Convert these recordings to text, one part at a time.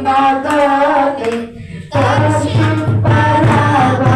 నాతోటి దర్శింపరావా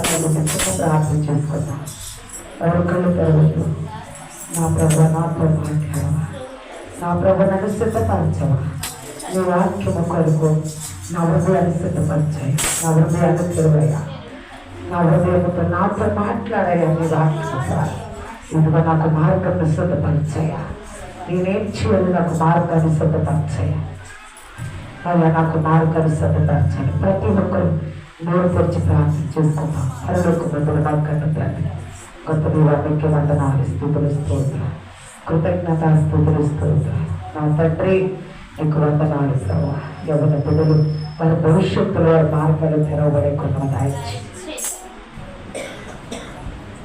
ప్రభు ప్రార్థన చేసుకుందాం. ఎవరికళ్ళు పెరగదు. నా ప్రభు నాతో మాట్లాడవా, నా ప్రభు నన్ను సిద్ధపరచవా, నీ వాక్యము కొరకు నా హృదయాన్ని సిద్ధపరచాయి, నా హృదయాన్ని తెరవయ్యా, నా హృదయంతో నాతో మాట్లాడాయా, నీ వాక్యం ద్వారా ఇదిగో నాకు మార్గాన్ని సిద్ధపరచాయా, నేనేం చేయాలి నాకు మార్గాన్ని సిద్ధపరచాయా, అలా నాకు మార్గాన్ని సిద్ధపరచాలి. ప్రతి ఒక్కరు నోరు తెరిచి ప్రార్థన చేసుకుందాం. పరలోక బంధువులు నాకు తండ్రి, కొత్త దీవానికి వందనాలు, స్తుతులు, స్తోత్రం, కృతజ్ఞత, స్తుతులు, స్తోత్రం. నా తండ్రి నీకు వందనాలు ప్రభు. యవ్వన బిడ్డలు వారి భవిష్యత్తులో వారి మార్గాలు తెరవబడే కొంతమంది ఆయచ్చి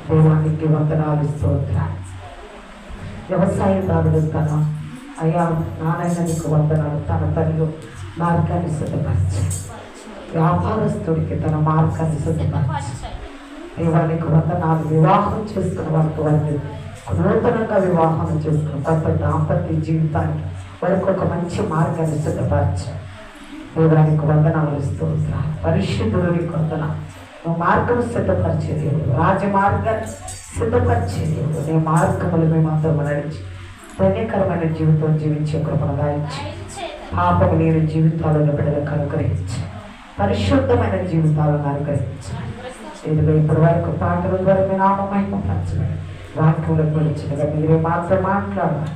దేవానికి వందనాలు స్తోత్రాలు. వ్యవసాయదారుడు తన అయ్యా నానైనా నీకు వందనాలు, తన తల్లి మార్గాన్ని సిద్ధపరిచి వ్యాపారస్తుడికి తన మార్గాన్ని సిద్ధపరిచి దేవానికి వందనాలు. వివాహం చేసుకున్న వారికి వారిని నూతనంగా వివాహం చేసుకుని కొత్త దాంపత్య జీవితానికి వారికి ఒక మంచి మార్గాన్ని సిద్ధపరిచి దేవానికి వందనాలు స్తోత్రాలు. పరిశుద్ధుడికి వందనాలు. నువ్వు మార్గం సిద్ధపరిచే దేవుడు, రాజమార్గాన్ని సిద్ధపరిచే దేవుడు. నీ మార్గములు మేమందరం నడిచి ధన్యకరమైన జీవితం జీవించే కృపను దాయించి పాపము లేని జీవితాలను బిడ్డలకు అనుగ్రహించి పరిశుద్ధమైన జీవితాలను అనుగ్రహించి ఇదిగో ఇప్పటి వరకు పాటల ద్వారా మీ నామం మహిమపరచండి. వాక్యంలో పిలిచినగా మీరే మాత్రం మాట్లాడాలి.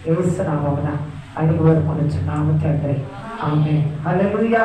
యేసు నామమున అడిగి వరకు నామ తండ్రి ఆమేన్. హల్లెలూయా.